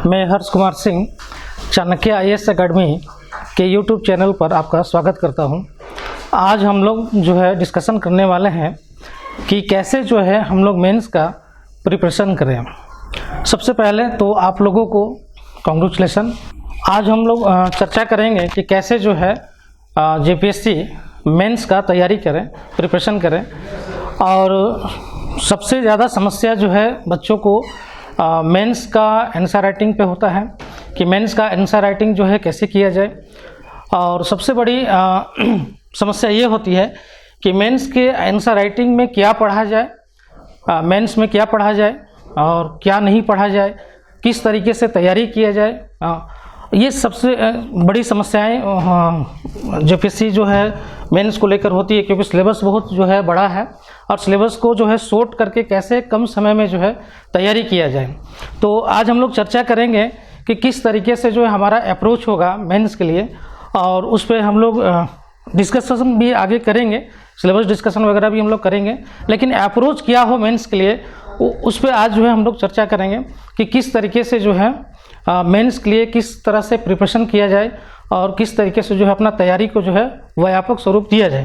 मैं Harsh Kumar Singh Chanakya IAS academy के YouTube channel पर आपका स्वागत करता हूं। आज हम लोग जो है डिस्कशन करने वाले हैं कि कैसे जो है हम लोग मेंस का प्रिपरेशन करें। सबसे पहले तो आप लोगों को कांग्रेचुलेसन। आज हम लोग चर्चा करेंगे कि कैसे जो है जेपीएससी मेंस का तैयारी करें, प्रिपरेशन करें। और सबसे ज़्यादा समस्या जो है बच्चों को मेंस का आंसर राइटिंग पे होता है कि मेंस का आंसर राइटिंग जो है कैसे किया जाए। और सबसे बड़ी समस्या ये होती है कि मेंस के आंसर राइटिंग में क्या पढ़ा जाए, मेंस में क्या पढ़ा जाए और क्या नहीं पढ़ा जाए, किस तरीके से तैयारी किया जाए। ये सबसे बड़ी समस्याएं जेपीएससी जो है मेंस को लेकर होती है, क्योंकि सिलेबस बहुत जो है बड़ा है और सिलेबस को जो है शॉर्ट करके कैसे कम समय में जो है तैयारी किया जाए। तो आज हम लोग चर्चा करेंगे कि किस तरीके से जो है हमारा अप्रोच होगा मेंस के लिए, और उस पर हम लोग डिस्कशन भी आगे करेंगे, सिलेबस डिस्कशन वगैरह भी हम लोग करेंगे। लेकिन अप्रोच क्या हो मेंस के लिए उस पर आज जो है हम लोग चर्चा करेंगे कि किस तरीके से जो है मेंस के लिए किस तरह से प्रिपरेशन किया जाए और किस तरीके से जो है अपना तैयारी को जो है व्यापक स्वरूप दिया जाए।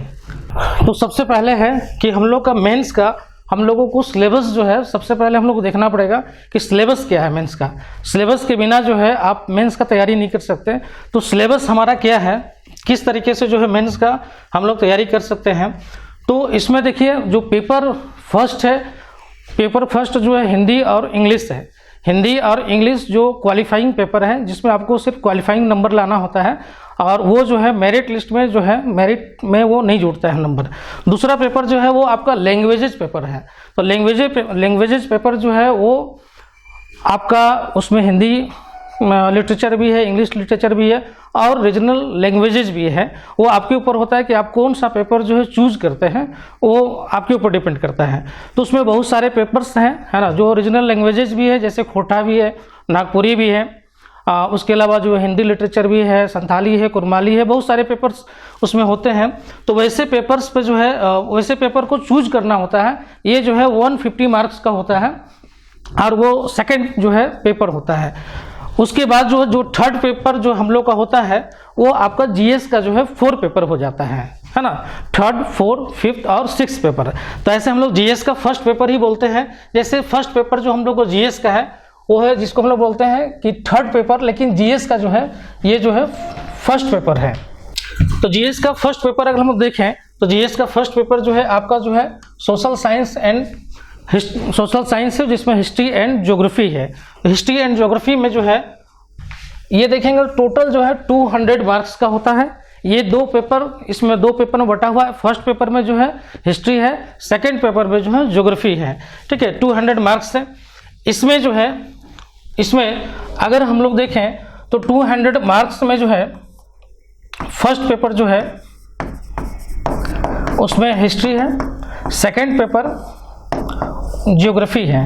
तो सबसे पहले है कि हम लोग का मेंस का हम लोगों को सिलेबस जो है सबसे पहले हम लोग को देखना पड़ेगा कि सिलेबस क्या है मेंस का। सिलेबस के बिना जो है आप मेंस का तैयारी नहीं कर सकते। तो सिलेबस हमारा क्या है, किस तरीके से जो है मेंस का हम लोग तैयारी कर सकते हैं। तो इसमें देखिए जो पेपर फर्स्ट है, पेपर फर्स्ट जो है हिंदी और इंग्लिश है। हिंदी और इंग्लिश जो क्वालिफाइंग पेपर है, जिसमें आपको सिर्फ क्वालिफाइंग नंबर लाना होता है और वो जो है मेरिट लिस्ट में जो है मेरिट में वो नहीं जुड़ता है नंबर। दूसरा पेपर जो है वो आपका लैंग्वेजेज पेपर है। तो लैंग्वेजेज पेपर जो है वो आपका उसमें हिंदी लिटरेचर भी है, इंग्लिश लिटरेचर भी है और रीजनल लैंग्वेजेज भी है। वो आपके ऊपर होता है कि आप कौन सा पेपर जो है चूज करते हैं, वो आपके ऊपर डिपेंड करता है। तो उसमें बहुत सारे पेपर्स हैं, है ना, जो रीजनल लैंग्वेजेज भी है, जैसे खोटा भी है, नागपुरी भी है, उसके अलावा जो हिंदी लिटरेचर भी है, संथाली है, कुरमाली है, बहुत सारे पेपर्स उसमें होते हैं। तो वैसे पेपर्स पे जो है वैसे पेपर को चूज करना होता है। ये जो है 150 मार्क्स का होता है और वो सेकेंड जो है पेपर होता है। उसके बाद जो थर्ड पेपर जो हम लोग का होता है वो आपका जीएस का जो है 4 पेपर हो जाता है ना, थर्ड, फोर्थ, फिफ्थ और 6th पेपर। तो ऐसे हम लोग जीएस का फर्स्ट पेपर ही बोलते हैं। जैसे फर्स्ट पेपर जो हम लोग को जीएस का है वो है जिसको हम लोग बोलते हैं कि थर्ड पेपर, लेकिन जीएस का जो है ये जो है फर्स्ट पेपर है। तो जीएस का फर्स्ट पेपर अगर हम लोग देखें तो जीएस का फर्स्ट पेपर जो है आपका जो है सोशल साइंस है, जिसमें हिस्ट्री एंड ज्योग्राफी है। तो हिस्ट्री एंड ज्योग्राफी में जो है ये देखेंगे टोटल जो है 200 मार्क्स का होता है। ये 2 पेपर, इसमें 2 पेपर में बटा हुआ है। फर्स्ट पेपर में जो है हिस्ट्री है, सेकेंड पेपर में जो है ज्योग्राफी है। ठीक है, 200 मार्क्स है। इसमें जो है इसमें अगर हम लोग देखें तो 200 मार्क्स में जो है फर्स्ट पेपर जो है उसमें हिस्ट्री है, सेकेंड पेपर ज्योग्राफी है।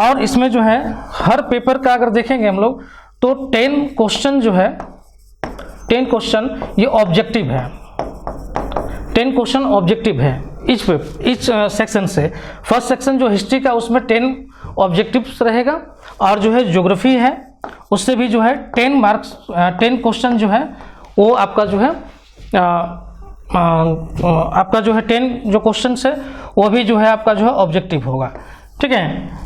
और इसमें जो है हर पेपर का अगर देखेंगे हम लोग तो 10 क्वेश्चन जो है, 10 क्वेश्चन ये ऑब्जेक्टिव है, 10 क्वेश्चन ऑब्जेक्टिव है इच सेक्शन से। फर्स्ट सेक्शन जो हिस्ट्री का उसमें 10 ऑब्जेक्टिव्स रहेगा और जो है ज्योग्राफी है उससे भी जो है 10 मार्क्स 10 क्वेश्चन जो है वो आपका जो है आपका जो है 10 जो क्वेश्चन है वो भी जो है आपका जो है ऑब्जेक्टिव होगा। ठीक है।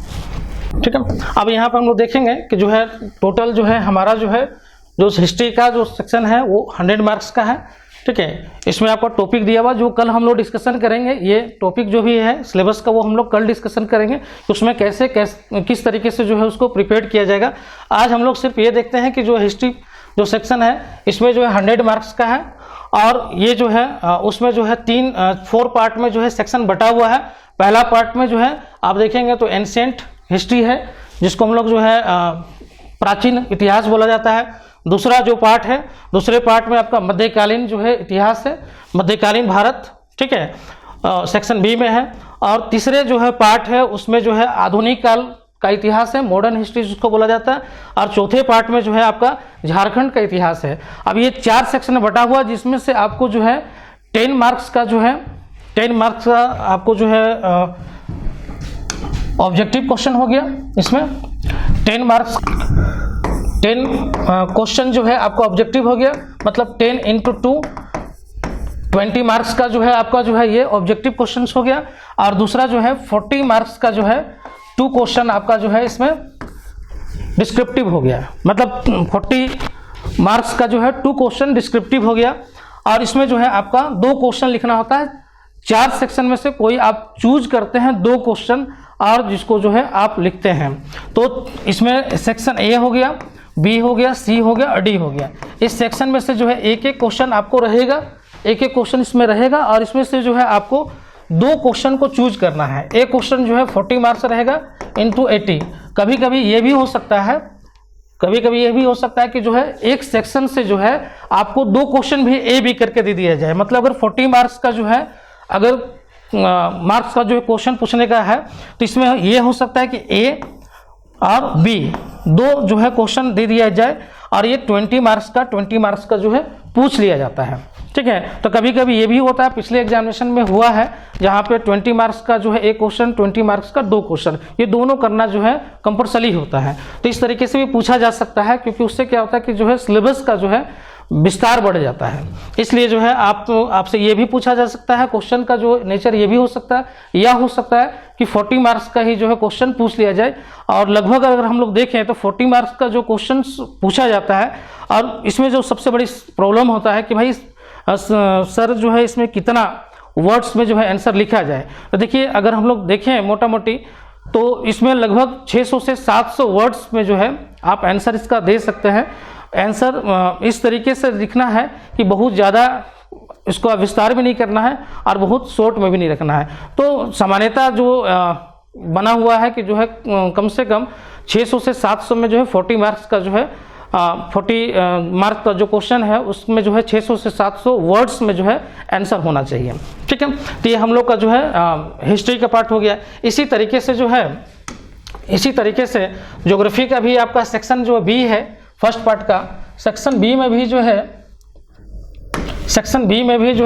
अब यहाँ पर हम लोग देखेंगे कि जो है टोटल जो है हमारा जो है जो हिस्ट्री का जो सेक्शन है वो 100 मार्क्स का है। ठीक है, इसमें आपका टॉपिक दिया हुआ जो कल हम लोग डिस्कशन करेंगे। ये टॉपिक जो भी है सिलेबस का वो हम लोग कल डिस्कशन करेंगे कि उसमें कैसे किस तरीके से जो है उसको प्रिपेयर किया जाएगा। आज हम लोग सिर्फ ये देखते हैं कि जो हिस्ट्री जो सेक्शन है इसमें जो है 100 मार्क्स का है और ये जो है उसमें जो है 4 पार्ट में जो है सेक्शन बटा हुआ है। पहला पार्ट में जो है आप देखेंगे तो एंशिएंट हिस्ट्री है, जिसको हम लोग जो है प्राचीन इतिहास बोला जाता है। दूसरा जो पार्ट है, दूसरे पार्ट में आपका मध्यकालीन जो है इतिहास है, मध्यकालीन भारत। ठीक है, सेक्शन बी में है। और तीसरे जो है पार्ट है उसमें जो है आधुनिक काल का इतिहास है, मॉडर्न हिस्ट्री जिसको बोला जाता है। और चौथे पार्ट में जो है आपका झारखंड का इतिहास है। अब ये 4 सेक्शन में बटा हुआ, जिसमें से आपको जो है 10 मार्क्स का जो है 10 मार्क्स का आपको जो है ऑब्जेक्टिव क्वेश्चन हो गया। इसमें 10 मार्क्स 10 क्वेश्चन जो है आपका ऑब्जेक्टिव हो गया, मतलब 10 इंटू 2 20 मार्क्स का जो है आपका जो है ये ऑब्जेक्टिव क्वेश्चन हो गया। और दूसरा जो है 40 मार्क्स का जो है 2 क्वेश्चन आपका जो है इसमें डिस्क्रिप्टिव हो गया, मतलब 40 मार्क्स का जो है 2 क्वेश्चन डिस्क्रिप्टिव हो गया। और इसमें जो है आपका 2 क्वेश्चन लिखना होता है, 4 सेक्शन में से कोई आप चूज करते हैं 2 क्वेश्चन और जिसको जो है आप लिखते हैं। तो इसमें सेक्शन ए हो गया, बी हो गया, सी हो गया और डी हो गया। इस सेक्शन में से जो है एक एक क्वेश्चन आपको रहेगा, एक एक क्वेश्चन इसमें रहेगा और इसमें से जो है आपको 2 क्वेश्चन को चूज करना है। एक क्वेश्चन जो है 40 मार्क्स रहेगा इंटू 80। कभी कभी ये भी हो सकता है, कभी कभी ये भी हो सकता है कि जो है एक सेक्शन से जो है आपको 2 क्वेश्चन भी ए बी करके दे दिया जाए। मतलब अगर 40 मार्क्स का जो है अगर मार्क्स का जो है क्वेश्चन पूछने का है तो इसमें ये हो सकता है कि ए और बी 2 जो है क्वेश्चन दे दिया जाए और ये 20 मार्क्स का जो है पूछ लिया जाता है। ठीक है, तो कभी कभी ये भी होता है, पिछले एग्जामिनेशन में हुआ है जहाँ पे 20 मार्क्स का जो है एक क्वेश्चन, 20 मार्क्स का 2 क्वेश्चन, ये दोनों करना जो है कंपल्सरी होता है। तो इस तरीके से भी पूछा जा सकता है, क्योंकि उससे क्या होता है कि जो है सिलेबस का जो है विस्तार बढ़ जाता है। इसलिए जो है आपसे ये भी पूछा जा सकता है, क्वेश्चन का जो नेचर ये भी हो सकता है, या हो सकता है कि 40 मार्क्स का ही जो है क्वेश्चन पूछ लिया जाए। और लगभग अगर हम लोग देखें तो 40 मार्क्स का जो क्वेश्चन पूछा जाता है, और इसमें जो सबसे बड़ी प्रॉब्लम होता है कि भाई सर जो है इसमें कितना वर्ड्स में जो है आंसर लिखा जाए। तो देखिए अगर हम लोग देखें मोटा मोटी तो इसमें लगभग 600 से 700 वर्ड्स में जो है आप आंसर इसका दे सकते हैं। आंसर इस तरीके से लिखना है कि बहुत ज़्यादा इसको विस्तार भी नहीं करना है और बहुत शॉर्ट में भी नहीं रखना है। तो सामान्यतः जो बना हुआ है कि जो है कम से कम 600 से 700 में जो है 40 मार्क्स का जो है 40 मार्क्स का जो क्वेश्चन है उसमें जो है 600 से 700 वर्ड्स में जो है आंसर होना चाहिए। ठीक है, तो ये हम लोग का जो है हिस्ट्री का पार्ट हो गया। इसी तरीके से जो है ज्योग्राफी का भी आपका सेक्शन जो बी है, फर्स्ट पार्ट का सेक्शन बी में भी जो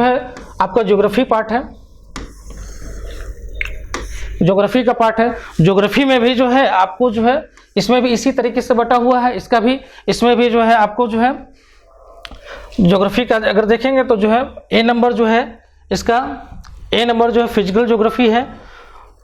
है आपका ज्योग्राफी पार्ट है, ज्योग्राफी का पार्ट है। ज्योग्राफी में भी जो है आपको जो है इसमें भी इसी तरीके से बटा हुआ है, इसमें भी जो है आपको जो है ज्योग्राफी का अगर देखेंगे तो जो है ए नंबर जो है इसका ए नंबर जो है फिजिकल ज्योग्राफी है।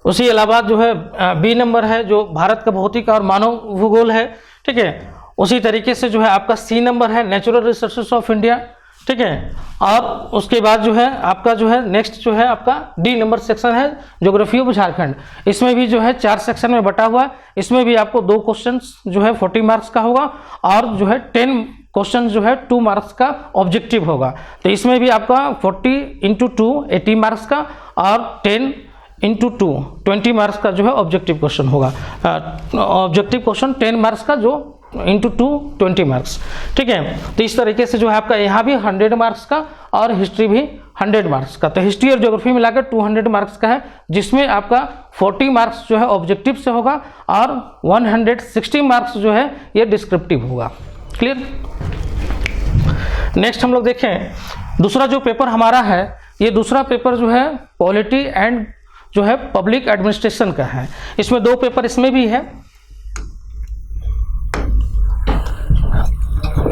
उसी अलावा जो है बी नंबर है जो भारत का भौतिक और मानव भूगोल है। ठीक है, उसी तरीके से जो है आपका सी नंबर है नेचुरल रिसोर्सेस ऑफ इंडिया। ठीक है, और उसके बाद जो है आपका जो है नेक्स्ट जो है आपका डी नंबर सेक्शन है ज्योग्राफी ऑफ झारखंड। इसमें भी जो है 4 सेक्शन में बटा हुआ है। इसमें भी आपको 2 क्वेश्चन जो है 40 मार्क्स का होगा और जो है 10 क्वेश्चन जो है 2 मार्क्स का ऑब्जेक्टिव होगा। तो इसमें भी आपका 40 इंटू 2 80 मार्क्स का और 10 इंटू 2 20 मार्क्स का जो है ऑब्जेक्टिव क्वेश्चन होगा। ऑब्जेक्टिव क्वेश्चन 10 मार्क्स का जो इंटू 2 20 मार्क्स। ठीक है, तो इस तरीके से जो है आपका यहाँ भी 100 मार्क्स का और हिस्ट्री भी 100 मार्क्स का। तो हिस्ट्री और ज्योग्राफी मिलाकर 200 मार्क्स का है, जिसमें आपका 40 मार्क्स जो है ऑब्जेक्टिव से होगा और 160 मार्क्स जो है ये डिस्क्रिप्टिव होगा। क्लियर। नेक्स्ट हम लोग देखें दूसरा जो पेपर हमारा है, ये दूसरा पेपर जो है पॉलिटी एंड जो है पब्लिक एडमिनिस्ट्रेशन का है। इसमें 2 पेपर इसमें भी है।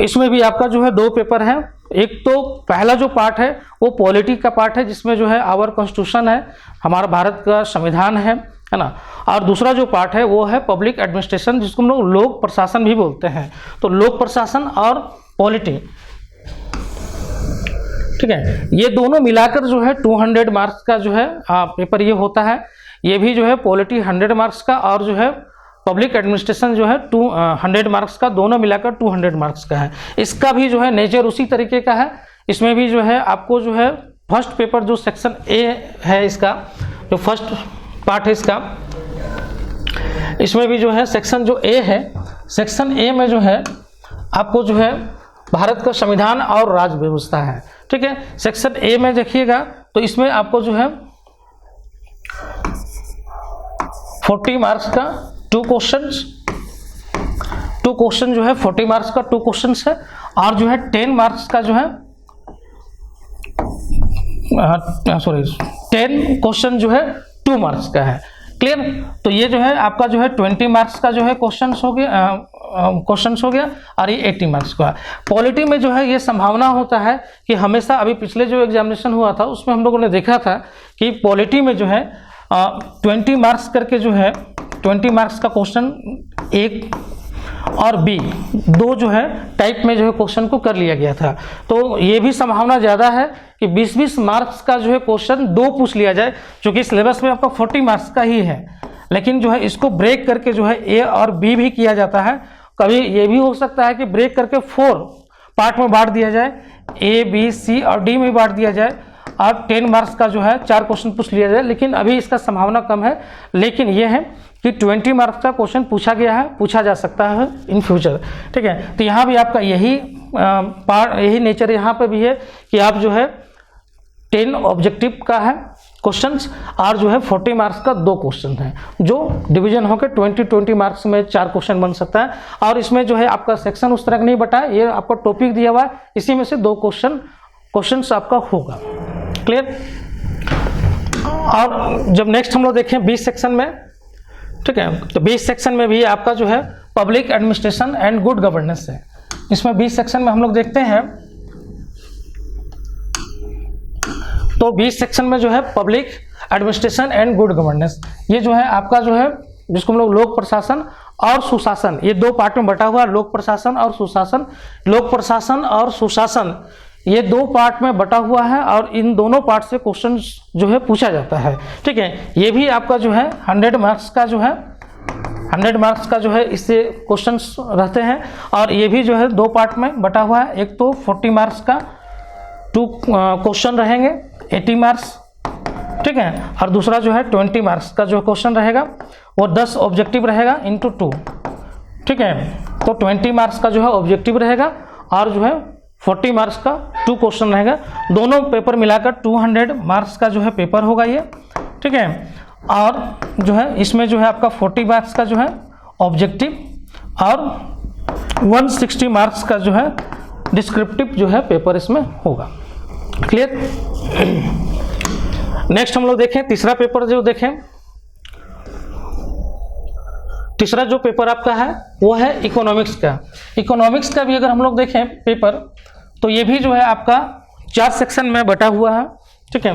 इसमें भी आपका जो है 2 पेपर है। एक तो पहला जो पार्ट है वो पॉलिटी का पार्ट है, जिसमें जो है आवर कॉन्स्टिट्यूशन है, हमारा भारत का संविधान है ना। और दूसरा जो पार्ट है वो है पब्लिक एडमिनिस्ट्रेशन, जिसको हम लोग लोक प्रशासन भी बोलते हैं। तो लोक प्रशासन और पॉलिटी, ठीक है, ये दोनों मिलाकर जो है 200 मार्क्स का जो है पेपर ये होता है। ये भी जो है पॉलिटी 100 मार्क्स का और जो है पब्लिक एडमिनिस्ट्रेशन जो है 100 मार्क्स का, दोनों मिलाकर 200 मार्क्स का है। इसका भी जो है नेचर उसी तरीके का है। इसमें भी जो है आपको जो है फर्स्ट पेपर जो सेक्शन ए है, इसका जो फर्स्ट पार्ट है इसका, इसमें भी जो है सेक्शन जो ए है, सेक्शन ए में जो है आपको जो है भारत का संविधान और राज्य व्यवस्था है। ठीक है, सेक्शन ए में देखिएगा तो इसमें आपको जो है 40 मार्क्स का 2 क्वेश्चन जो है 40 मार्क्स का 2 क्वेश्चन है और जो है 10 मार्क्स का जो है 10 क्वेश्चन जो है 2 मार्क्स का है। क्लियर। तो ये जो है आपका जो है 20 मार्क्स का जो है क्वेश्चन हो गया, क्वेश्चंस हो गया और ये 80 मार्क्स का। पॉलिटी में जो है ये संभावना होता है कि हमेशा, अभी पिछले जो एग्जामिनेशन हुआ था उसमें हम लोगों ने देखा था कि पॉलिटी में जो है 20 मार्क्स करके जो है 20 मार्क्स का क्वेश्चन एक और बी दो जो है टाइप में जो है क्वेश्चन को कर लिया गया था। तो ये भी संभावना ज़्यादा है कि 20-20 मार्क्स का जो है क्वेश्चन दो पूछ लिया जाए, क्योंकि सिलेबस में आपका 40 मार्क्स का ही है, लेकिन जो है इसको ब्रेक करके जो है ए और बी भी किया जाता है। कभी ये भी हो सकता है कि ब्रेक करके 4 पार्ट में बांट दिया जाए, ए बी सी और डी में बांट दिया जाए और 10 मार्क्स का जो है 4 क्वेश्चन पूछ लिया जाए, लेकिन अभी इसका संभावना कम है। लेकिन ये है कि 20 मार्क्स का क्वेश्चन पूछा गया है, पूछा जा सकता है इन फ्यूचर, ठीक है। तो यहाँ भी आपका यही नेचर यहाँ पे भी है कि आप जो है 10 ऑब्जेक्टिव का है क्वेश्चंस और जो है 40 मार्क्स का 2 क्वेश्चन है, जो डिवीजन होकर 20 मार्क्स में 4 क्वेश्चन बन सकता है। और इसमें जो है आपका सेक्शन उस तरह नहीं बटा है, ये आपका टॉपिक दिया हुआ है, इसी में से 2 क्वेश्चन आपका होगा। क्लियर। और जब नेक्स्ट हम लोग देखें 20 सेक्शन में, ठीक है, तो 20 सेक्शन में भी आपका जो है public administration and good governance है। इसमें 20 सेक्शन में हम लोग देखते हैं, तो 20 सेक्शन में जो है public administration and good governance, ये जो है आपका जो है जिसको हम लोग लोक प्रशासन और सुशासन, ये 2 पार्ट में बटा हुआ है, लोक प्रशासन और सुशासन। लोक प्रशासन और सुशासन ये 2 पार्ट में बटा हुआ है और इन दोनों पार्ट से क्वेश्चन जो है पूछा जाता है, ठीक है। ये भी आपका जो है 100 मार्क्स का जो है 100 मार्क्स का जो है इससे क्वेश्चंस रहते हैं और ये भी जो है 2 पार्ट में बटा हुआ है। एक तो 40 मार्क्स का 2 क्वेश्चन रहेंगे 80 मार्क्स, ठीक है, और दूसरा जो है 20 मार्क्स का जो क्वेश्चन रहेगा वो 10 ऑब्जेक्टिव रहेगा इंटू 2, ठीक है। तो 20 मार्क्स का जो है ऑब्जेक्टिव रहेगा और जो है 40 मार्क्स का 2 क्वेश्चन रहेगा। दोनों पेपर मिलाकर 200 मार्क्स का जो है पेपर होगा ये, ठीक है। और जो है इसमें जो है आपका 40 मार्क्स का जो है ऑब्जेक्टिव और 160 मार्क्स का जो है डिस्क्रिप्टिव जो है पेपर इसमें होगा। क्लियर। नेक्स्ट हम लोग देखें तीसरा पेपर, जो देखें तीसरा जो पेपर आपका है वो है इकोनॉमिक्स का। इकोनॉमिक्स का भी अगर हम लोग देखें पेपर, तो ये भी जो है आपका 4 सेक्शन में बटा हुआ है, ठीक है।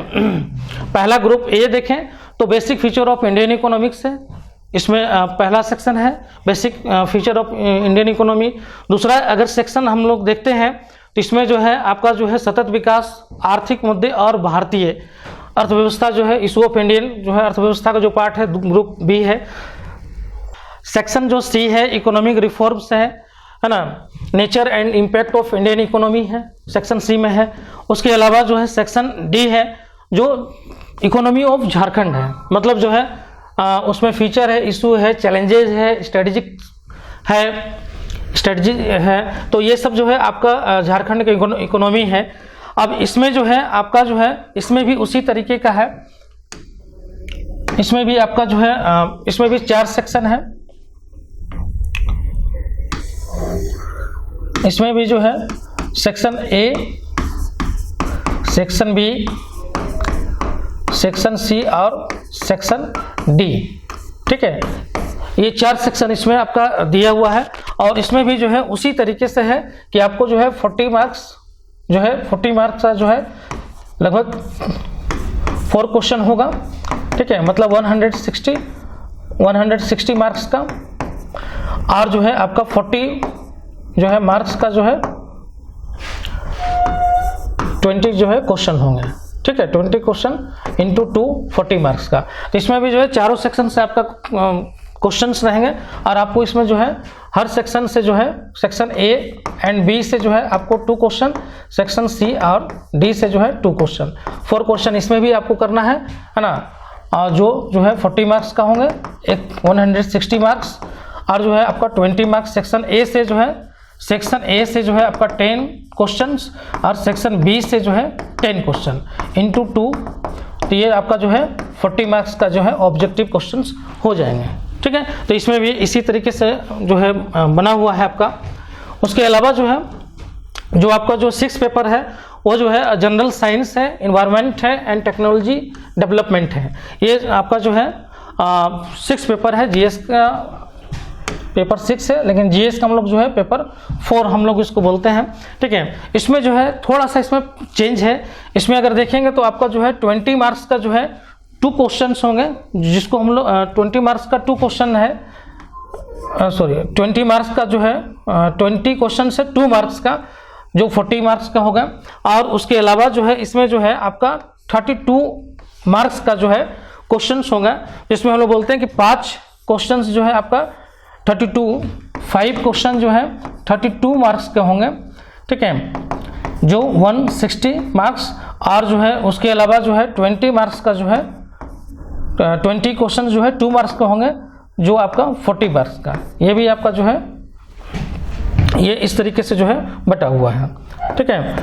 पहला ग्रुप ए देखें तो basic feature of Indian economics है, इसमें पहला सेक्शन है basic feature of Indian economy. दूसरा अगर सेक्शन हम लोग देखते हैं तो इसमें जो है आपका जो है सतत विकास, आर्थिक मुद्दे और भारतीय अर्थव्यवस्था जो है इशू ऑफ इंडियन जो है अर्थव्यवस्था का जो पार्ट है ग्रुप बी है। सेक्शन जो सी है इकोनॉमिक रिफॉर्म्स है ना, nature and impact of Indian economy है, सेक्शन सी में है। उसके अलावा जो है सेक्शन डी है जो इकोनॉमी ऑफ झारखंड है, मतलब जो है उसमें फीचर है, इशू है, चैलेंजेस है, स्ट्रेटजी है, तो ये सब जो है आपका झारखंड का इकोनॉमी है। अब इसमें जो है आपका जो है इसमें भी उसी तरीके का है, इसमें भी आपका जो है इसमें भी 4 सेक्शन है। इसमें भी जो है section A, section B, section C और सेक्शन डी, ठीक है। ये 4 सेक्शन इसमें आपका दिया हुआ है और इसमें भी जो है उसी तरीके से है कि आपको जो है 40 मार्क्स जो है 40 मार्क्स का जो है लगभग 4 क्वेश्चन होगा, ठीक है, मतलब 160 मार्क्स का और जो है आपका 40 जो है मार्क्स का जो है 20 जो है क्वेश्चन होंगे, ठीक है, 20 क्वेश्चन इंटू 2 40 मार्क्स का। तो इसमें भी जो है चारों सेक्शन से आपका क्वेश्चंस रहेंगे और आपको इसमें जो है हर सेक्शन से जो है सेक्शन ए एंड बी से जो है आपको 2 क्वेश्चन, सेक्शन सी और डी से जो है 2 क्वेश्चन, 4 क्वेश्चन इसमें भी आपको करना है ना। और जो है 40 मार्क्स का होंगे, एक 160 मार्क्स और जो है आपका 20 मार्क्स सेक्शन ए से जो है आपका 10 क्वेश्चंस और सेक्शन बी से जो है 10 क्वेश्चन इंटू 2, तो ये आपका जो है 40 मार्क्स का जो है ऑब्जेक्टिव क्वेश्चंस हो जाएंगे, ठीक है। तो इसमें भी इसी तरीके से जो है बना हुआ है आपका। उसके अलावा जो है जो आपका जो 6 पेपर है वो जो है जनरल साइंस है, इन्वायरमेंट है एंड टेक्नोलॉजी डेवलपमेंट है। ये आपका जो है 6 पेपर है जीएस का पेपर 6 है, लेकिन जीएस का हम लोग जो है पेपर 4 हम लोग इसको बोलते हैं। ठीक है, इसमें जो है थोड़ा सा इसमें चेंज है। इसमें अगर देखेंगे तो आपका जो है 20 मार्क्स का जो है 2 क्वेश्चंस होंगे, जिसको हम लोग 20 मार्क्स का 2 क्वेश्चन है, 20 मार्क्स का जो है 20 क्वेश्चन से 2 मार्क्स का जो 40 मार्क्स का होगा। और उसके अलावा जो है इसमें जो है आपका 32 मार्क्स का जो है क्वेश्चंस होगा, जिसमें हम लोग बोलते हैं कि 5 क्वेश्चंस जो है आपका 5 क्वेश्चन जो है 32 मार्क्स के होंगे। ठीक है, जो 160 मार्क्स, और जो है उसके अलावा जो है 20 मार्क्स का जो है 20 क्वेश्चन जो है 2 मार्क्स के होंगे, जो आपका 40 मार्क्स का। ये भी आपका जो है ये इस तरीके से जो है बटा हुआ है। ठीक है,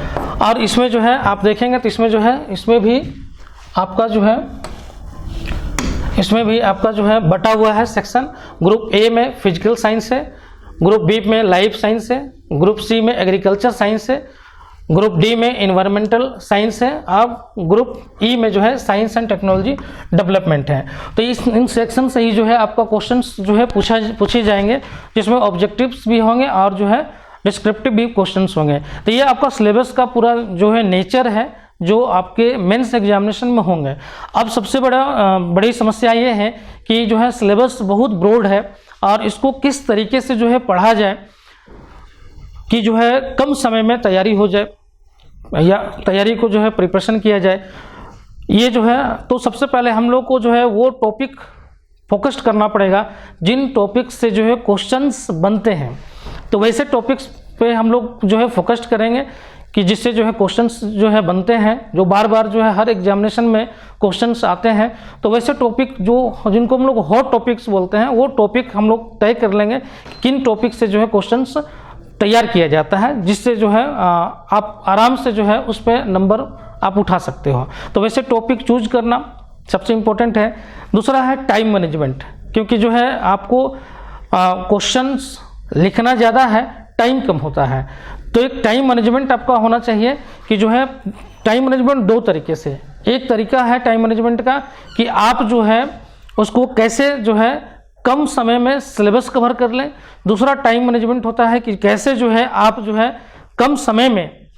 और इसमें जो है आप देखेंगे तो इसमें जो है इसमें भी आपका जो है बटा हुआ है सेक्शन। ग्रुप ए में फिजिकल साइंस है, ग्रुप बी में लाइफ साइंस है, ग्रुप सी में एग्रीकल्चर साइंस है, ग्रुप डी में इन्वायरमेंटल साइंस है, और ग्रुप ई में जो है साइंस एंड टेक्नोलॉजी डेवलपमेंट है। तो इन सेक्शन से ही जो है आपका क्वेश्चंस जो है पूछे जाएंगे, जिसमें ऑब्जेक्टिव्स भी होंगे और जो है डिस्क्रिप्टिव भी क्वेश्चंस होंगे। तो ये आपका सिलेबस का पूरा जो है नेचर है, जो आपके मेंस एग्जामिनेशन में होंगे। अब सबसे बड़ी समस्या ये है कि जो है सिलेबस बहुत ब्रॉड है, और इसको किस तरीके से जो है पढ़ा जाए कि जो है कम समय में तैयारी हो जाए, या तैयारी को जो है प्रिपरेशन किया जाए। ये जो है तो सबसे पहले हम लोग को जो है वो टॉपिक फोकस्ड करना पड़ेगा जिन टॉपिक्स से जो है क्वेश्चंस बनते हैं। तो वैसे टॉपिक्स पे हम लोग जो है फोकस्ड करेंगे कि जिससे जो है क्वेश्चंस जो है बनते हैं, जो बार बार जो है हर एग्जामिनेशन में क्वेश्चंस आते हैं। तो वैसे टॉपिक जिनको हम लोग हॉट टॉपिक्स बोलते हैं, वो टॉपिक हम लोग तय कर लेंगे किन टॉपिक से जो है क्वेश्चंस तैयार किया जाता है, जिससे जो है आप आराम से जो है उस पर नंबर आप उठा सकते हो। तो वैसे टॉपिक चूज करना सबसे इम्पोर्टेंट है। दूसरा है टाइम मैनेजमेंट, क्योंकि जो है आपको क्वेश्चंस लिखना ज़्यादा है, टाइम कम होता है। तो एक टाइम मैनेजमेंट आपका होना चाहिए कि जो है टाइम मैनेजमेंट 2 तरीके से। एक तरीका है टाइम मैनेजमेंट का कि आप जो है उसको कैसे जो है कम समय में सिलेबस कवर कर लें। दूसरा टाइम मैनेजमेंट होता है कि कैसे जो है आप जो है कम समय में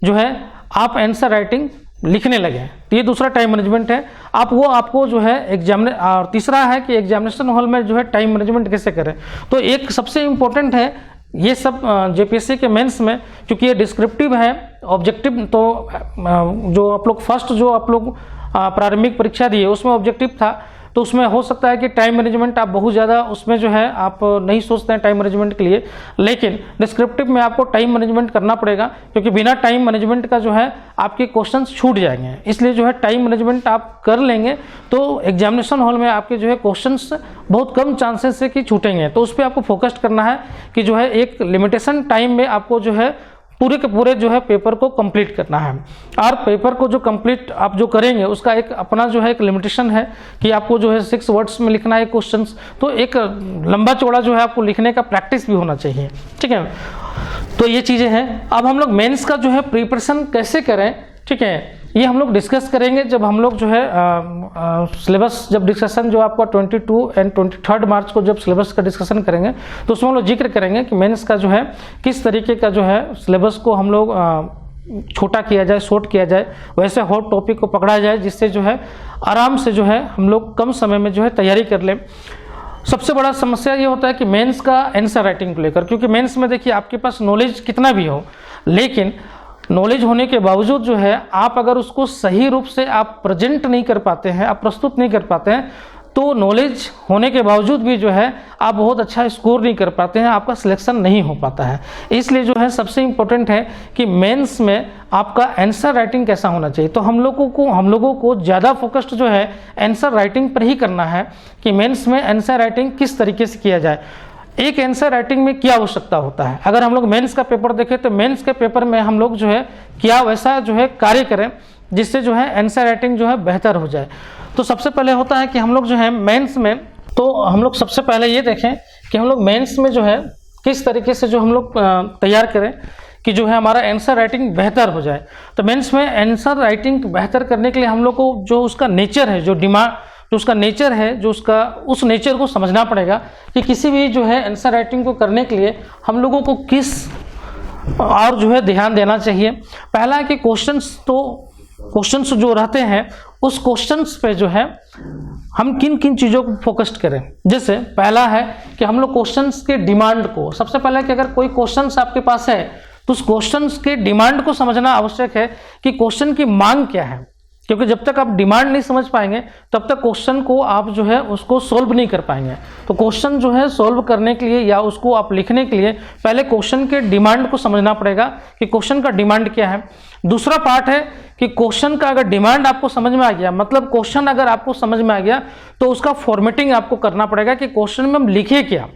जो है आप आंसर राइटिंग लिखने लगे। तो ये दूसरा टाइम मैनेजमेंट है। आपको जो है और तीसरा है कि एग्जामिनेशन हॉल में जो है टाइम मैनेजमेंट कैसे करें। तो एक सबसे इम्पोर्टेंट है ये सब जेपीएससी के मेंस में, क्योंकि ये डिस्क्रिप्टिव है। ऑब्जेक्टिव तो जो आप लोग फर्स्ट जो आप लोग प्रारंभिक परीक्षा दिए उसमें ऑब्जेक्टिव था, तो उसमें हो सकता है कि टाइम मैनेजमेंट आप बहुत ज़्यादा उसमें जो है आप नहीं सोचते हैं टाइम मैनेजमेंट के लिए, लेकिन डिस्क्रिप्टिव में आपको टाइम मैनेजमेंट करना पड़ेगा, क्योंकि बिना टाइम मैनेजमेंट का जो है आपके क्वेश्चंस छूट जाएंगे। इसलिए जो है टाइम मैनेजमेंट आप कर लेंगे तो एग्जामिनेशन हॉल में आपके जो है क्वेश्चंस बहुत कम चांसेस है कि छूटेंगे। तो उस पर आपको फोकस्ड करना है कि जो है एक लिमिटेशन टाइम में आपको जो है पूरे के पूरे जो है पेपर को कंप्लीट करना है। और पेपर को जो कंप्लीट आप जो करेंगे उसका एक अपना जो है एक लिमिटेशन है कि आपको जो है 6 वर्ड्स में लिखना है क्वेश्चंस। तो एक लंबा चौड़ा जो है आपको लिखने का प्रैक्टिस भी होना चाहिए। ठीक है, तो ये चीज़ें हैं। अब हम लोग मेंस का जो है प्रिपरेशन कैसे करें, ठीक है, ये हम लोग डिस्कस करेंगे जब हम लोग जो है सिलेबस जब डिस्कशन जो आपका 22 एंड 23 मार्च को जब सिलेबस का डिस्कशन करेंगे तो उसमें हम लोग जिक्र करेंगे कि मेंस का जो है किस तरीके का जो है सिलेबस को हम लोग छोटा किया जाए, शॉर्ट किया जाए, वैसे हॉट टॉपिक को पकड़ा जाए, जिससे जो है आराम से जो है हम लोग कम समय में जो है तैयारी कर लें। सबसे बड़ा समस्या ये होता है कि मेंस का आंसर राइटिंग को लेकर, क्योंकि मेंस में देखिए आपके पास नॉलेज कितना भी हो, लेकिन नॉलेज होने के बावजूद जो है आप अगर उसको सही रूप से आप प्रेजेंट नहीं कर पाते हैं, आप प्रस्तुत नहीं कर पाते हैं, तो नॉलेज होने के बावजूद भी जो है आप बहुत अच्छा स्कोर नहीं कर पाते हैं, आपका सिलेक्शन नहीं हो पाता है। इसलिए जो है सबसे इम्पोर्टेंट है कि मेंस में आपका आंसर राइटिंग कैसा होना चाहिए। तो हम लोगों को ज़्यादा फोकस्ड जो है आंसर राइटिंग पर ही करना है कि मेंस में आंसर राइटिंग किस तरीके से किया जाए। एक आंसर राइटिंग में क्या आवश्यकता होता है, अगर हम लोग मेंस का पेपर देखें तो मेंस के पेपर में हम लोग जो है क्या वैसा जो है कार्य करें जिससे जो है आंसर राइटिंग जो है बेहतर हो जाए। तो सबसे पहले होता है कि हम लोग जो है मेंस में, तो हम लोग सबसे पहले ये देखें कि हम लोग मेंस में जो है किस तरीके से जो हम लोग तैयार करें कि जो है हमारा आंसर राइटिंग बेहतर हो जाए। तो मेंस में आंसर राइटिंग बेहतर करने के लिए हम लोग को जो उसका नेचर है, जो जो उसका नेचर है, जो उसका उस नेचर को समझना पड़ेगा कि किसी भी जो है आंसर राइटिंग को करने के लिए हम लोगों को किस और जो है ध्यान देना चाहिए। पहला है कि क्वेश्चंस जो रहते हैं उस क्वेश्चंस पे जो है हम किन किन चीज़ों को फोकस्ड करें। जैसे पहला है कि हम लोग क्वेश्चंस के डिमांड को, सबसे पहले कि अगर कोई क्वेश्चंस आपके पास है तो उस क्वेश्चंस के डिमांड को समझना आवश्यक है कि क्वेश्चन की मांग क्या है, क्योंकि जब तक आप डिमांड नहीं समझ पाएंगे तब तक क्वेश्चन को आप जो है उसको सोल्व नहीं कर पाएंगे। तो क्वेश्चन जो है सोल्व करने के लिए या उसको आप लिखने के लिए पहले क्वेश्चन के डिमांड को समझना पड़ेगा कि क्वेश्चन का डिमांड क्या है। दूसरा पार्ट है कि क्वेश्चन का अगर डिमांड आपको समझ में आ गया, मतलब क्वेश्चन अगर आपको समझ में आ गया तो उसका फॉर्मेटिंग आपको करना पड़ेगा कि क्वेश्चन में हम लिखे क्या।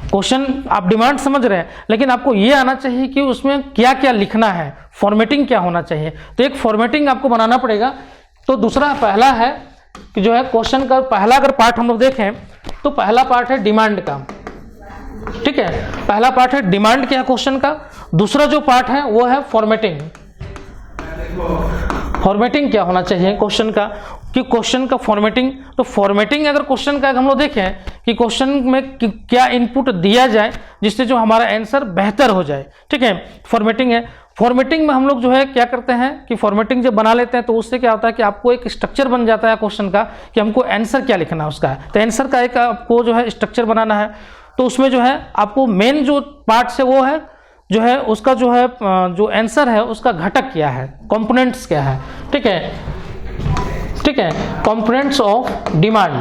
क्वेश्चन आप डिमांड समझ रहे हैं लेकिन आपको ये आना चाहिए कि उसमें क्या क्या लिखना है, फॉर्मेटिंग क्या होना चाहिए, तो एक फॉर्मेटिंग आपको बनाना पड़ेगा। तो दूसरा पहला है कि जो है क्वेश्चन का पहला अगर पार्ट हम लोग देखें तो पहला पार्ट है डिमांड का, ठीक है, पहला पार्ट है डिमांड क्या है क्वेश्चन का। दूसरा जो पार्ट है वो है फॉर्मेटिंग। फॉर्मेटिंग क्या होना चाहिए क्वेश्चन का, कि क्वेश्चन का फॉर्मेटिंग, तो फॉर्मेटिंग अगर क्वेश्चन का हम लोग देखें कि क्वेश्चन में क्या इनपुट दिया जाए जिससे जो हमारा आंसर बेहतर हो जाए, ठीक है, फॉर्मेटिंग है। फॉर्मेटिंग में हम लोग जो है क्या करते हैं कि फॉर्मेटिंग जब बना लेते हैं तो उससे क्या होता है कि आपको एक स्ट्रक्चर बन जाता है क्वेश्चन का कि हमको आंसर क्या लिखना है उसका, तो आंसर का एक आपको जो है स्ट्रक्चर बनाना है। तो उसमें जो है आपको मेन जो पार्ट से वो है जो है उसका जो है जो आंसर है उसका घटक क्या है, कंपोनेंट्स क्या है, ठीक है, ठीक है, कंपोनेंट्स ऑफ डिमांड,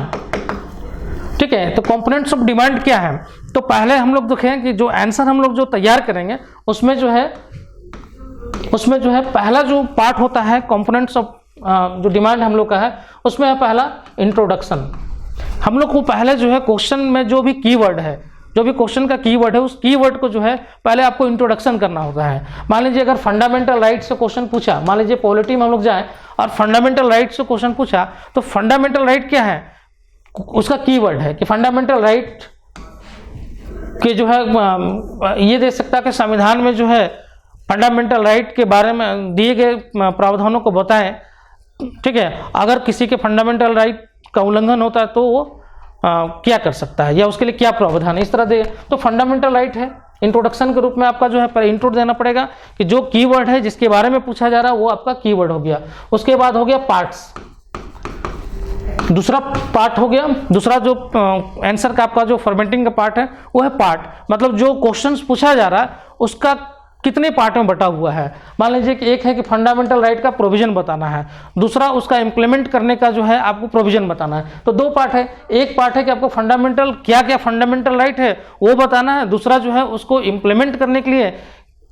ठीक है। तो कंपोनेंट्स ऑफ डिमांड क्या है, तो पहले हम लोग देखें कि जो आंसर हम लोग जो तैयार करेंगे उसमें जो है पहला जो पार्ट होता है कंपोनेंट्स ऑफ जो डिमांड हम लोग का है उसमें है पहला इंट्रोडक्शन। हम लोग को पहले जो है क्वेश्चन में जो भी कीवर्ड है, जो भी क्वेश्चन का कीवर्ड है उस कीवर्ड को जो है पहले आपको इंट्रोडक्शन करना होता है। मान लीजिए अगर फंडामेंटल राइट्स से क्वेश्चन पूछा, मान लीजिए पॉलिटी में हम लोग जाएं और फंडामेंटल राइट्स से क्वेश्चन पूछा तो फंडामेंटल राइट क्या है, उसका कीवर्ड है कि फंडामेंटल राइट के जो है ये दे सकता है कि संविधान में जो है फंडामेंटल राइट के बारे में दिए गए प्रावधानों को बताएं, ठीक है। अगर किसी के फंडामेंटल राइट का उल्लंघन होता है तो वो क्या कर सकता है या उसके लिए क्या प्रावधान है, इस तरह दे। तो फंडामेंटल राइट है, इंट्रोडक्शन के रूप में आपका जो है पर इंट्रो देना पड़ेगा कि जो कीवर्ड है जिसके बारे में पूछा जा रहा है वो आपका कीवर्ड हो गया। उसके बाद हो गया पार्ट्स, दूसरा पार्ट हो गया, दूसरा जो आंसर का आपका जो फॉर्मेटिंग का पार्ट है वो है पार्ट, मतलब जो क्वेश्चंस पूछा जा रहा है उसका कितने पार्ट में बटा हुआ है। मान लीजिए कि एक है कि फंडामेंटल राइट का प्रोविजन बताना है, दूसरा उसका इंप्लीमेंट करने का जो है आपको प्रोविजन बताना है। तो दो पार्ट है, एक पार्ट है कि आपको फंडामेंटल क्या क्या फंडामेंटल राइट है वो बताना है, दूसरा जो है उसको इंप्लीमेंट करने के लिए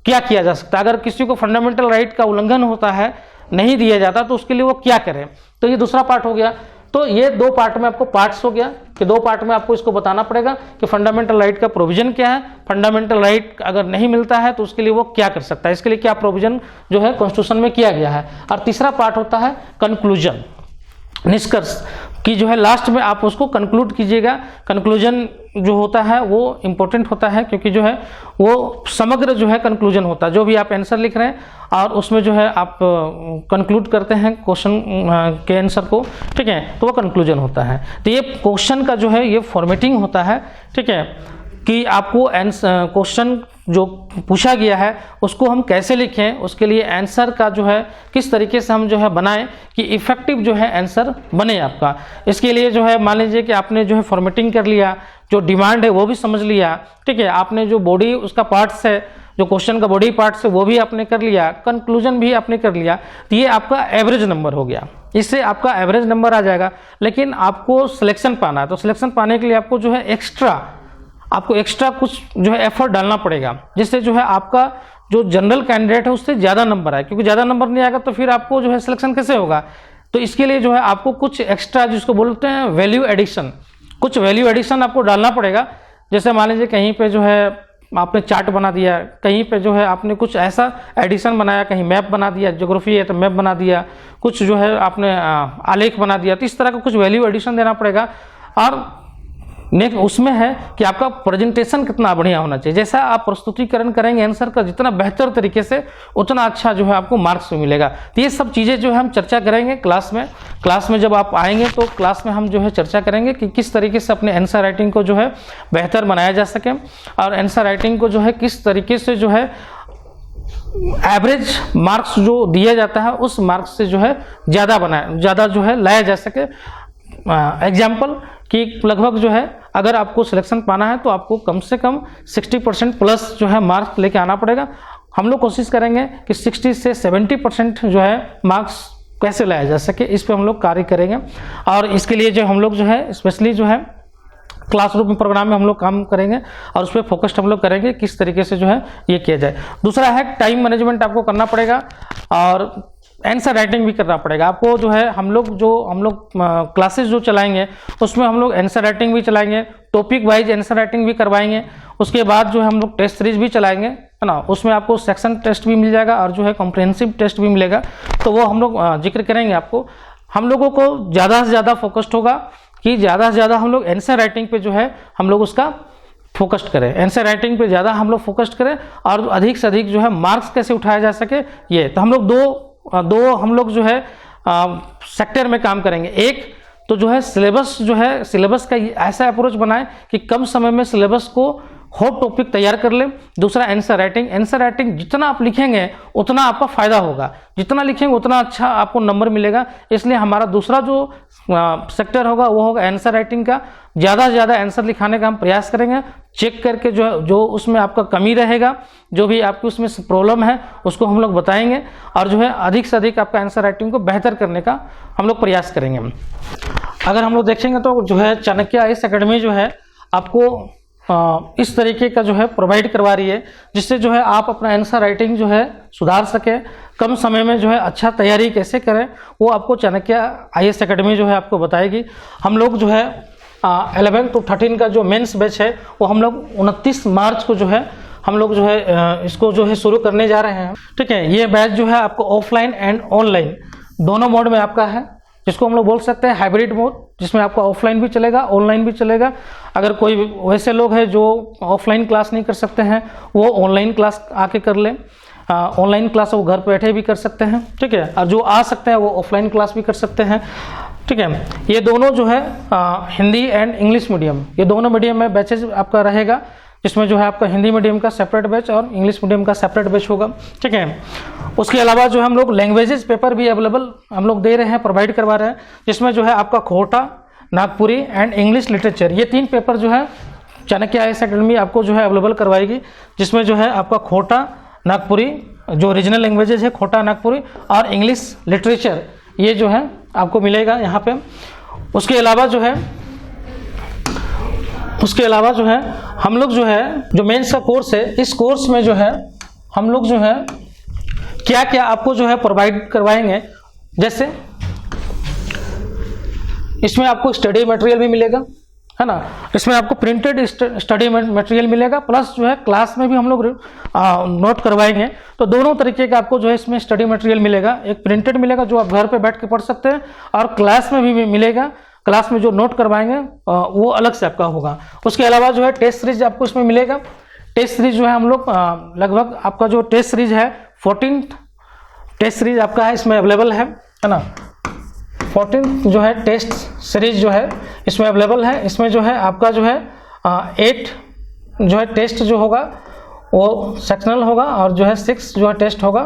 क्या किया जा सकता है। अगर किसी को फंडामेंटल राइट का उल्लंघन होता है, नहीं दिया जाता, तो उसके लिए वो क्या करें, तो ये दूसरा पार्ट हो गया। तो ये दो पार्ट में आपको पार्ट्स हो गया कि दो पार्ट में आपको इसको बताना पड़ेगा कि फंडामेंटल राइट का प्रोविजन क्या है, फंडामेंटल राइट अगर नहीं मिलता है तो उसके लिए वो क्या कर सकता है, इसके लिए क्या प्रोविजन जो है कॉन्स्टिट्यूशन में किया गया है। और तीसरा पार्ट होता है कंक्लूजन, निष्कर्ष कि जो है लास्ट में आप उसको कंक्लूड कीजिएगा। कंक्लूजन जो होता है वो इम्पोर्टेंट होता है क्योंकि जो है वो समग्र जो है कंक्लूजन होता है, जो भी आप आंसर लिख रहे हैं और उसमें जो है आप कंक्लूड करते हैं क्वेश्चन के आंसर को, ठीक है, तो वो कंक्लूजन होता है। तो ये क्वेश्चन का जो है ये फॉर्मेटिंग होता है, ठीक है, कि आपको क्वेश्चन जो पूछा गया है उसको हम कैसे लिखें, उसके लिए आंसर का जो है किस तरीके से हम जो है बनाएं कि इफेक्टिव जो है आंसर बने आपका। इसके लिए जो है मान लीजिए कि आपने जो है फॉर्मेटिंग कर लिया, जो डिमांड है वो भी समझ लिया, ठीक है, आपने जो बॉडी उसका पार्ट्स है, जो क्वेश्चन का बॉडी पार्ट्स है वो भी आपने कर लिया, कंक्लूजन भी आपने कर लिया, तो ये आपका एवरेज नंबर हो गया। इससे आपका एवरेज नंबर आ जाएगा। लेकिन आपको सिलेक्शन पाना है, तो सिलेक्शन पाने के लिए आपको जो है एक्स्ट्रा कुछ जो है एफर्ट डालना पड़ेगा, जिससे जो है आपका जो जनरल कैंडिडेट है उससे ज़्यादा नंबर आए, क्योंकि ज़्यादा नंबर नहीं आएगा तो फिर आपको जो है सिलेक्शन कैसे होगा। तो इसके लिए जो है आपको कुछ एक्स्ट्रा जिसको बोलते हैं वैल्यू एडिशन, कुछ वैल्यू एडिशन आपको डालना पड़ेगा। जैसे मान लीजिए कहीं पे जो है आपने चार्ट बना दिया, कहीं पे जो है आपने कुछ ऐसा एडिशन बनाया, कहीं मैप बना दिया, ज्योग्राफी है तो मैप बना दिया, कुछ जो है आपने आलेख बना दिया, तो इस तरह का कुछ वैल्यू एडिशन देना पड़ेगा। और नेक्स्ट उसमें है कि आपका प्रेजेंटेशन कितना बढ़िया होना चाहिए। जैसा आप प्रस्तुतिकरण करेंगे आंसर का जितना बेहतर तरीके से, उतना अच्छा जो है आपको मार्क्स भी मिलेगा। तो ये सब चीज़ें जो है हम चर्चा करेंगे क्लास में जब आप आएंगे तो क्लास में हम जो है चर्चा करेंगे कि किस तरीके से अपने आंसर राइटिंग को जो है बेहतर बनाया जा सके, और आंसर राइटिंग को जो है किस तरीके से जो है एवरेज मार्क्स जो दिया जाता है उस मार्क्स से जो है ज़्यादा जो है लाया जा सके। एग्जाम्पल कि लगभग जो है अगर आपको सिलेक्शन पाना है तो आपको कम से कम 60% प्लस जो है मार्क्स लेके आना पड़ेगा। हम लोग कोशिश करेंगे कि 60 से 70% जो है मार्क्स कैसे लाया जा सके, इस पे हम लोग कार्य करेंगे। और इसके लिए जो हम लोग जो है स्पेशली जो है क्लासरूम प्रोग्राम में हम लोग काम करेंगे और उस पर फोकस्ड हम लोग करेंगे किस तरीके से जो है ये किया जाए। दूसरा है टाइम मैनेजमेंट आपको करना पड़ेगा और आंसर राइटिंग भी करना पड़ेगा आपको। जो है हम लोग क्लासेस जो चलाएंगे उसमें हम लोग आंसर राइटिंग भी चलाएंगे, टॉपिक वाइज आंसर राइटिंग भी करवाएंगे। उसके बाद जो है हम लोग टेस्ट सीरीज भी चलाएंगे, है ना। उसमें आपको सेक्शन टेस्ट भी मिल जाएगा और जो है कॉम्प्रिहेंसिव टेस्ट भी मिलेगा, तो वो हम लोग जिक्र करेंगे आपको। हम लोगों को ज़्यादा से ज़्यादा फोकस्ड होगा कि ज़्यादा से ज़्यादा हम लोग आंसर राइटिंग पे जो है हम लोग उसका फोकस्ड करें, आंसर राइटिंग पे ज़्यादा हम लोग फोकस्ड करें और अधिक से अधिक जो है मार्क्स कैसे उठाया जा सके ये। तो हम लोग दो हम लोग जो है सेक्टर में काम करेंगे। एक तो जो है सिलेबस का ऐसा अप्रोच बनाएं कि कम समय में सिलेबस को हॉट टॉपिक तैयार कर लें। दूसरा आंसर राइटिंग जितना आप लिखेंगे उतना आपका फायदा होगा, जितना लिखेंगे उतना अच्छा आपको नंबर मिलेगा। इसलिए हमारा दूसरा जो सेक्टर होगा वो होगा आंसर राइटिंग का। ज़्यादा से ज़्यादा आंसर लिखाने का हम प्रयास करेंगे, चेक करके जो उसमें आपका कमी रहेगा, जो भी आपकी उसमें प्रॉब्लम है उसको हम लोग बताएंगे और जो है अधिक से अधिक आपका आंसर राइटिंग को बेहतर करने का हम लोग प्रयास करेंगे। अगर हम लोग देखेंगे तो जो है चाणक्य आईएएस एकेडमी जो है आपको इस तरीके का जो है प्रोवाइड करवा रही है, जिससे जो है आप अपना आंसर राइटिंग जो है सुधार सके, कम समय में जो है अच्छा तैयारी कैसे करें वो आपको चाणक्य आईएएस एकेडमी जो है आपको बताएगी। हम लोग जो है 11 to 13 का जो मेंस बैच है वो हम लोग 29 मार्च को जो है हम लोग जो है इसको जो है शुरू करने जा रहे हैं। ठीक है, ये बैच जो है आपको ऑफलाइन एंड ऑनलाइन दोनों मोड में आपका है, जिसको हम लोग बोल सकते हैं हाइब्रिड मोड, जिसमें आपका ऑफलाइन भी चलेगा ऑनलाइन भी चलेगा। अगर कोई वैसे लोग हैं जो ऑफलाइन क्लास नहीं कर सकते हैं वो ऑनलाइन क्लास आके कर लें, ऑनलाइन क्लास वो घर बैठे भी कर सकते हैं। ठीक है, और जो आ सकते हैं वो ऑफलाइन क्लास भी कर सकते हैं। ठीक है, ये दोनों जो है हिंदी एंड इंग्लिश मीडियम, ये दोनों मीडियम में बैचेज आपका रहेगा, जिसमें जो है आपका हिंदी मीडियम का सेपरेट बैच और इंग्लिश मीडियम का सेपरेट बैच होगा। ठीक है, उसके अलावा जो हम लोग लैंग्वेजेस पेपर भी अवेलेबल हम लोग दे रहे हैं, प्रोवाइड करवा रहे हैं, जिसमें जो है आपका खोटा, नागपुरी एंड इंग्लिश लिटरेचर, ये 3 पेपर जो है चाणक्य आईएएस एकेडमी आपको जो है अवेलेबल करवाएगी, जिसमें जो है आपका खोटा, नागपुरी जो रीजनल लैंग्वेजेज है खोटा, नागपुरी और इंग्लिश लिटरेचर, ये जो है आपको मिलेगा यहाँ पे। उसके अलावा जो है हम लोग जो है जो मेंस का कोर्स है, इस कोर्स में जो है हम लोग जो है क्या क्या आपको जो है प्रोवाइड करवाएंगे। जैसे इसमें आपको स्टडी मटेरियल भी मिलेगा, है ना, इसमें आपको प्रिंटेड स्टडी मटेरियल मिलेगा, प्लस जो है क्लास में भी हम लोग नोट करवाएंगे। तो दोनों तरीके का आपको जो है इसमें स्टडी मटेरियल मिलेगा, एक प्रिंटेड मिलेगा जो आप घर पे बैठ के पढ़ सकते हैं और क्लास में भी मिलेगा, क्लास में जो नोट करवाएंगे वो अलग से आपका होगा। उसके अलावा जो है टेस्ट सीरीज आपको इसमें मिलेगा। टेस्ट सीरीज जो है हम लोग लगभग आपका जो टेस्ट सीरीज है 14 टेस्ट सीरीज आपका है इसमें अवेलेबल है ना। 14 जो है टेस्ट सीरीज जो है इसमें अवेलेबल है। इसमें जो है आपका जो है 8 जो है टेस्ट जो होगा वो सेक्शनल होगा और जो है 6 जो है टेस्ट होगा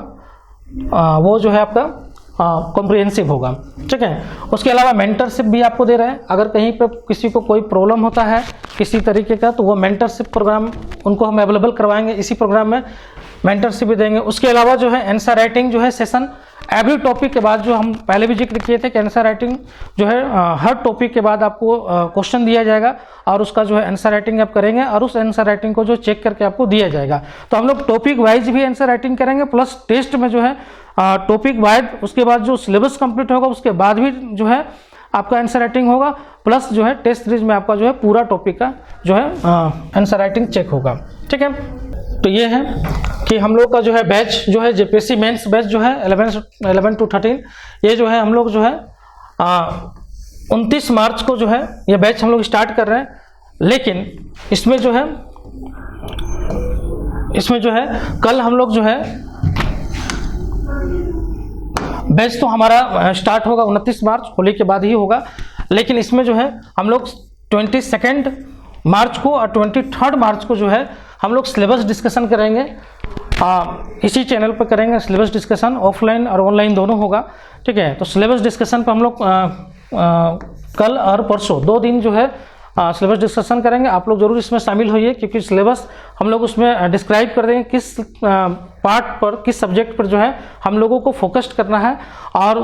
वो जो है आपका कॉम्प्रिहेंसिव होगा। ठीक है, उसके अलावा मेंटरशिप भी आपको दे रहे हैं। अगर कहीं पे किसी को कोई प्रॉब्लम होता है किसी तरीके का तो वो मेंटरशिप प्रोग्राम उनको हम अवेलेबल करवाएंगे, इसी प्रोग्राम में मेंटरशिप भी देंगे। उसके अलावा जो है आंसर राइटिंग जो है सेशन एवरी टॉपिक के बाद, जो हम पहले भी जिक्र किए थे कि आंसर राइटिंग जो है हर टॉपिक के बाद आपको क्वेश्चन दिया जाएगा और उसका जो है आंसर राइटिंग आप करेंगे और उस आंसर राइटिंग को जो चेक करके आपको दिया जाएगा। तो हम लोग टॉपिक वाइज भी आंसर राइटिंग करेंगे, प्लस टेस्ट में जो है टॉपिक वाइज उसके बाद जो सिलेबस कंप्लीट होगा उसके बाद भी जो है आपका आंसर राइटिंग होगा, प्लस जो है टेस्ट सीरीज में आपका जो है पूरा टॉपिक का जो है आंसर राइटिंग चेक होगा। ठीक है, तो ये है कि हम लोग का जो है बैच जो है जेपीएससी मेंस बैच जो है 11 to 13 ये जो है हम लोग जो है 29 मार्च को जो है ये बैच हम लोग स्टार्ट कर रहे हैं। लेकिन इसमें जो है कल हम लोग जो है बैच तो हमारा स्टार्ट होगा 29 मार्च, होली के बाद ही होगा। लेकिन इसमें जो है हम लोग 22 मार्च को और 23 मार्च को जो है हम लोग सिलेबस डिस्कशन करेंगे। इसी चैनल पर करेंगे सिलेबस डिस्कशन, ऑफलाइन और ऑनलाइन दोनों होगा, ठीक है। तो सिलेबस डिस्कशन पर हम लोग कल और परसों 2 दिन जो है सिलेबस डिस्कशन करेंगे। आप लोग जरूर इसमें शामिल होइए, क्योंकि सिलेबस हम लोग उसमें डिस्क्राइब कर देंगे किस पार्ट पर, किस सब्जेक्ट पर जो है हम लोगों को फोकस्ड करना है, और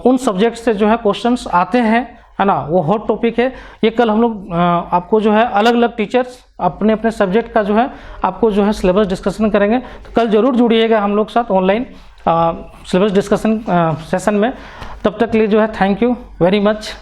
उन सब्जेक्ट से जो है क्वेश्चंस आते हैं, है ना, वो हॉट टॉपिक है। ये कल हम लोग आपको जो है अलग अलग टीचर्स अपने अपने सब्जेक्ट का जो है आपको जो है सिलेबस डिस्कशन करेंगे। तो कल जरूर जुड़िएगा हम लोग साथ ऑनलाइन सिलेबस डिस्कशन सेशन में। तब तक के लिए जो है थैंक यू वेरी मच।